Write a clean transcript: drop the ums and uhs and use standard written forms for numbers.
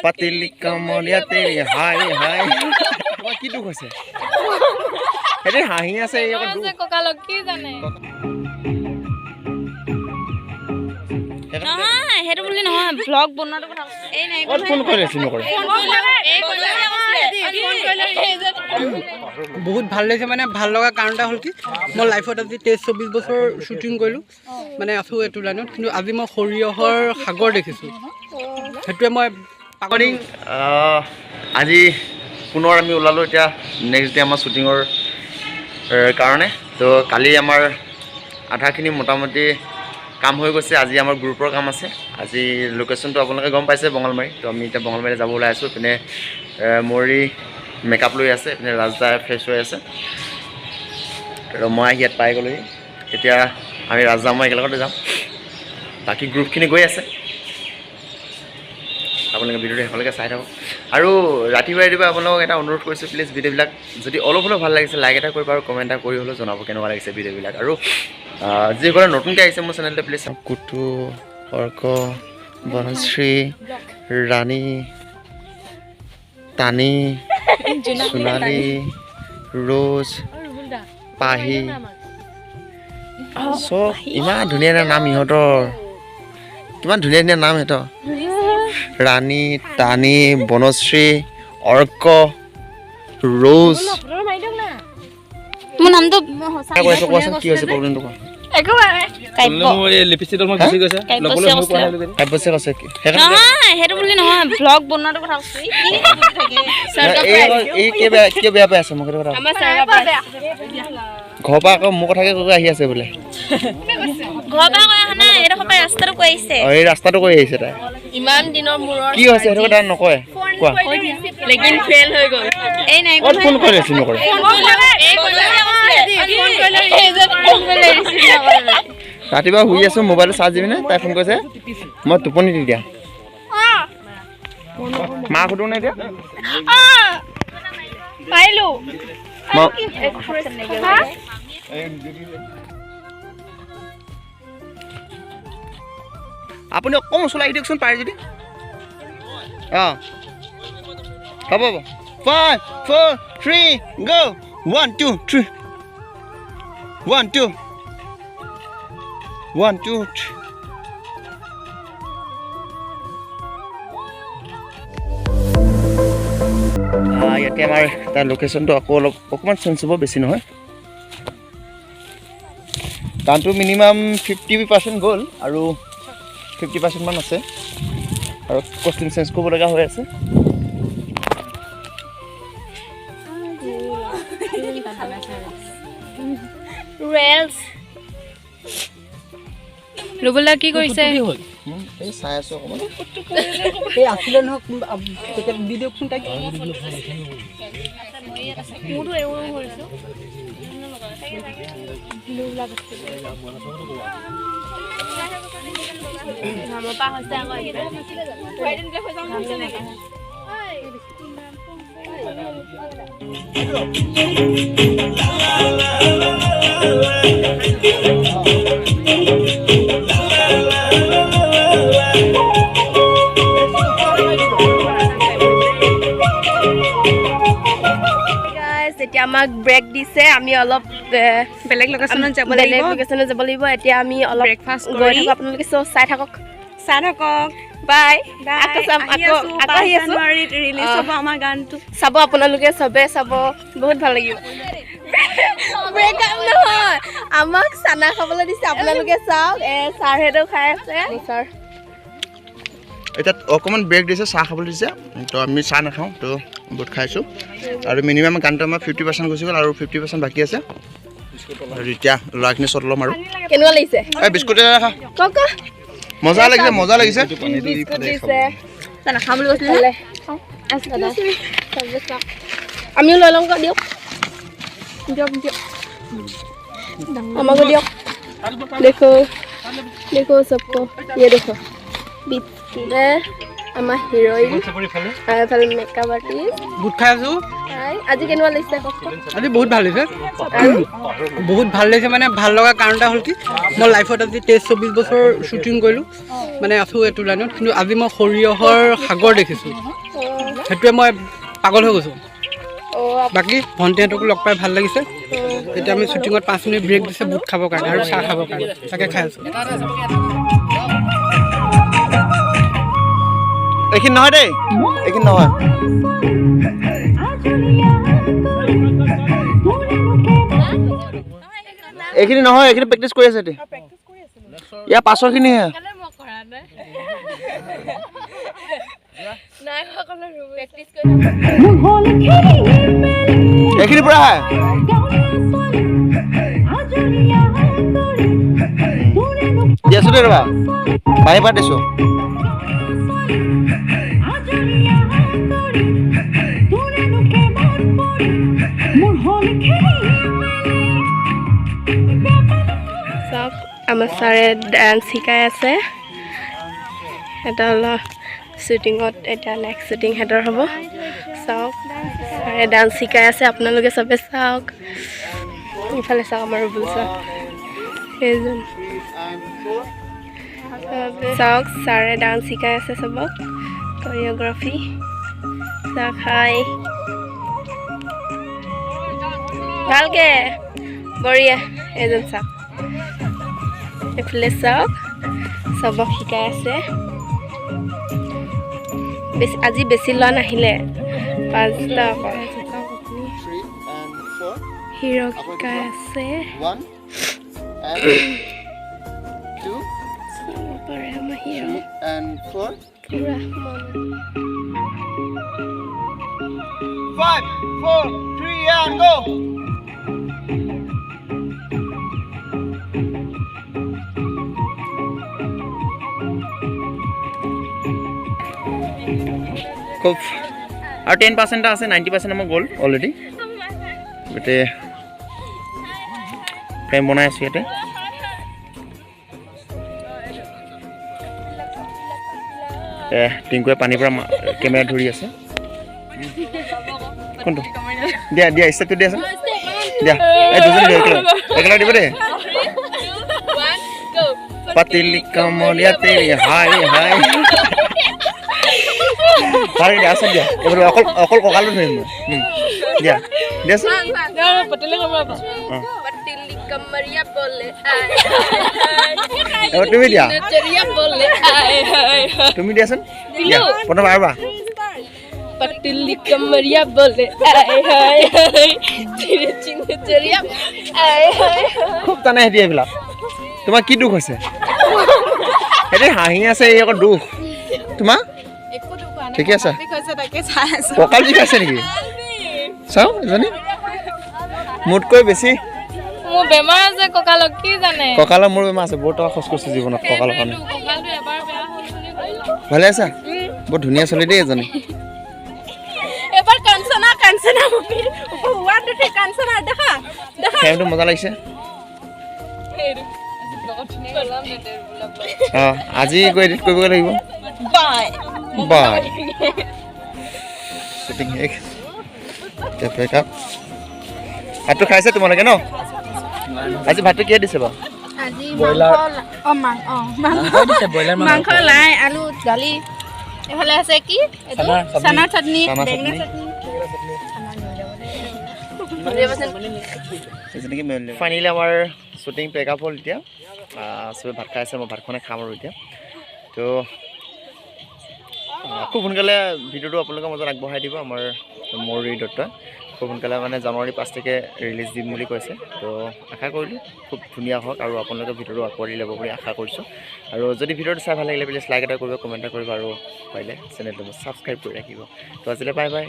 পাতিলি কমলিয়া তেৰি হাই হাই তোমাৰ কি দুখ হৈছে হেৰি হাঁহি আছে এই আকৌ দুখ ককালক কি জানে নহয় হেতু বুলি নহয় ব্লগ বনোৱাটো কথা এই নাই ফোন কৰি আছিল নকৰে বহুত ভাল লাগিছে মানে ভাল লগা কাৰণ এটা হ'ল কি মই লাইফত আজি 23-24 বছৰ শ্বুটিং কৰিলোঁ মানে আছোঁ এইটো লাইনত কিন্তু আজি মই সৰিয়হৰ সাগৰ দেখিছোঁ সেইটোৱে মই মৰ্ণিং আজি পুনৰ আমি ওলালোঁ এতিয়া নেক্সট ডে আমাৰ শ্বুটিঙৰ কাৰণে তো কালি আমাৰ আধাখিনি মোটামুটি কাম হৈ গৈছে আজি আমাৰ গ্ৰুপৰ কাম আছে আজি লোকেশ্যনটো আপোনালোকে গম পাইছে বঙালমাৰী তো আমি এতিয়া বঙালমাৰী যাব ওলাই আছোঁ পিনে মৰি মেকআপ লৈ আছে পিনে ৰাজদা ফ্ৰেছ হৈ আছে আৰু মই আহি ইয়াত পাই গ'লোহি এতিয়া আমি ৰাজদা মই একেলগতে যাম বাকী গ্ৰুপখিনি গৈ আছে আপোনালোকে ভিডিঅ'টো শেষলৈকে চাই থাকক আৰু ৰাতিপুৱা আপোনালোকক এটা অনুৰোধ কৰিছোঁ প্লিজ ভিডিঅ'বিলাক যদি অলপ হ'লেও ভাল লাগিছে লাইক এটা কৰিব আৰু কমেণ্ট এটা কৰি হ'লেও জনাব কেনেকুৱা লাগিছে ভিডিঅ'বিলাক আৰু যিসকলে নতুনকৈ আহিছে মোৰ চেনেলটো প্লিজ কুটু অৰ্ক বনশ্ৰী ৰাণী টানি সোণালী ৰ'জ পাহি চব ইমান ধুনীয়া ধুনীয়া নাম ইহঁতৰ কিমান ধুনীয়া ধুনীয়া নাম সিহঁতৰ ৰাণী টানি বনশ্ৰী অৰ্ক ৰ'জ মোৰ নামটো কোৱাচোন কি হৈছে প্ৰব্লেমটো কোৱা হেতু বুলি নহয় ব্লগ বনোৱাটো কথা কিয় বেয়া পাই আছে মোক সেইটো কথা ঘৰৰ পৰা আকৌ মোৰ কথাকে কৈ আহি আছে বোলে ঘৰৰ পৰা কৈ অহা নাই এইডোখৰ পৰা ৰাস্তাটো কৈ আহিছে এই ৰাস্তাটো কৈ আহিছে তাই ইমান দিনৰ মূৰৰ কি হৈছে সেইটো কথা নকয় কোৱা লেকিন ফেল হৈ গ'ল এই নাই ক'ত ফোন কৰি আছিল নকৰে ৰাতিপুৱা শুই আছো মোবাইলটো চাৰ্জ দিবি নে তাই ফোন কৰিছে মই টোপনি দি দিয়া মা সুধো নে এতিয়া পাইলো আপুনি অকণমান চলাই দিয়কচোন পাৰে যদি অঁ হ'ব 5 4 3 go 1 2 3 1 2 1 2 ইয়াতে আমাৰ তাৰ লোকেশ্যনটো আকৌ অকণমান চেঞ্জ হ'ব বেছি নহয় গানটো মিনিমাম 50% গ'ল আৰু 50% মান আছে আৰু কষ্টিউম চেঞ্জ কৰিব লগা হৈ আছে ৰুবুলা কি কৰিছে এই চাই আছো অকণমান এই আছিলে নহয় ভিডিঅ' ফোন তাইক মোৰটো এওঁ কৰিছো নামপা হৈছে এতিয়া আমাক ব্ৰেক দিছে আমি অলপ বেলেগ লোকেশ্যনত যাব লাগিব এতিয়া আমি অলপ ব্ৰেকফাষ্ট গৈ থাকোঁ আপোনালোকে চাই থাকক বাই ৰিলিজ হ'ব আমাৰ গানটো চাব আপোনালোকে চবে চাব বহুত ভাল লাগিব ব্ৰেকআপ নহয় আমাক চানা খাবলৈ দিছে আপোনালোকে চাওক ছাৰহেঁতেও খাই আছে ছাৰ এতিয়া অকণমান ব্ৰেক দিছে চাহ খাবলৈ দিছে তো আমি চাহ নাখাওঁ তো বুট খাইছোঁ আৰু মিনিমাম গানটো আমাৰ 50% গুচি গ'ল আৰু 50% বাকী আছে আৰু এতিয়া ল'ৰাখিনি চট ল'ম আৰু কেনেকুৱা লাগিছে এই বিস্কুট এটা খা মজা লাগিছে নাখাম বুলি কৈছিলে আমিও লৈ লওঁ দিয়ক আমাকো দিয়ক দেখো सबको ये देखो আমাৰ হিৰোইন আৰু এফালে মেকআপ আৰ্টিষ্ট বুট খাই আছোঁ আজি কেনেকুৱা লাগিছে কওকচোন আজি বহুত ভাল হৈছে বহুত ভাল লাগিছে মানে ভাল লগা কাৰণ এটা হ'ল কি মই লাইফত আজি 23-24 বছৰ শ্বুটিং কৰিলোঁ মানে আছোঁ এইটো লাইনত কিন্তু আজি মই সৰিয়হৰ সাগৰ দেখিছোঁ সেইটোৱে মই পাগল হৈ গৈছোঁ বাকী ভণ্টিহঁতকো লগ পাই ভাল লাগিছে এতিয়া আমি শ্বুটিঙত 5 মিনিট ব্ৰেক দিছে বুট খাবৰ কাৰণে আৰু চাহ খাবৰ কাৰণে তাকে খাই আছোঁ এইখিনি নহয় দেই এইখিনি নহয় এইখিনি নহয় এইখিনি প্ৰেক্টিচ কৰি আছে ইয়াৰ পাছৰখিনিহে এইখিনি পুৰা দি আছো দে ৰবা বাহিৰ পৰা দিছো চাওক আমাৰ ছাৰে ডান্স শিকাই আছে এটা অলপ শ্বুটিঙত এতিয়া নেক্সট শ্বুটিং সিহঁতৰ হ'ব চাওক ছাৰে ডান্স শিকাই আছে আপোনালোকে চবে চাওক ইফালে চাওক আমাৰ ৰুবুল চাওক সেইজন চাওক ছাৰে ডান্স শিকাই আছে চবক কৰিঅ'গ্ৰাফি চাওক হাই ভালকে বঢ়িয়া এজন চাওক এইফালে চাওক চবক শিকাই আছে আজি বেছি লোৱা নাহিলে 5টা অকল হিৰক শিকাই আছে পাৰে আমাৰ হিৰ পুৰা 5 4 3 and go খুব আৰু 10% আছে 90% আমাৰ গ'ল অলৰেডি গোটেই ফ্ৰেম বনাই আছোঁ ইয়াতে টিংকুৱে পানীৰ পৰা কেমেৰা ধৰি আছে কোনটো দিয়া দিয়া ষ্টেপটো দিয়াচোন দিয়া এই দুজন দিয়া একেলগে দিব দেই পাতিলি কমলিয়া তেৰি হাই হাই হাই দিয়া আছে দিয়া এবাৰ অকল কঁকালটো ধৰিম দিয়া দিয়াচোন পাতিলি কমৰিয়া বলে এবাৰ তুমি দিয়া তুমি দিয়াচোন দিয়া প্ৰথম আৰবা पतली कमरिया बोले आए हाय हाय तेरे चिन्ह चरिया आए हाय খুব টানে হেতি এইবিলা তোমাৰ কি দুখ হৈছে হেতি হাঁহি আছে এই আকৌ দুখ তোমাৰ একো দুখ নাই ঠিক আছে কৈছে তাকে চাই আছো কঁকাল বিষাইছে নেকি চাও জানি মোতকৈ বেছি মোৰ বেমাৰ আছে কঁকালত কি জানে কঁকালৰ মোৰ বেমাৰ আছে বহুত টকা খৰচ কৰিছোঁ জীৱনত কঁকালৰ কাৰণে কঁকালটো এবাৰ বেয়া হ'ল বুলি ভালে আছা বহুত ধুনীয়া চলি দেই এজনী এবাৰ Kanchana Kanchana movie one two three Kanchana দেখা দেখা ফ্ৰেমটো মজা লাগিছে আজি গৈ এডিট কৰিব লাগিব বাই বাই শ্বুটিং শেষ পেকআপ ভাতটো খাইছে তোমালোকে ন আজি ভাতটো কিহে দিছে বাৰু আজি মাংস লাই আলু দালি এফালে আছে কি এইটো চানা চাটনি বেঙেনা চাটনি ফাইনেলি আমাৰ শ্বুটিং পেকআপ হ'ল এতিয়া চবে ভাত খাই আছে মই ভাতখনে খাম আৰু এতিয়া তো খুব সোনকালে ভিডিঅ'টো আপোনালোকৰ মাজত আগবঢ়াই দিব আমাৰ ময়ূৰী দত্তা খুব সোনকালে মানে জানুৱাৰী 5 তাৰিখে ৰিলিজ দিম বুলি কৈছে তো আশা কৰিলোঁ খুব ধুনীয়া হওক আৰু আপোনালোকে ভিডিঅ'টো আকোৱালি ল'ব বুলি আশা কৰিছোঁ আৰু যদি ভিডিঅ'টো চাই ভাল লাগিলে প্লিজ লাইক এটা কৰিব কমেণ্ট এটা কৰিব আৰু পাৰিলে চেনেলটো ছাবস্ক্ৰাইব কৰি ৰাখিব তো আজিলৈ বাই বাই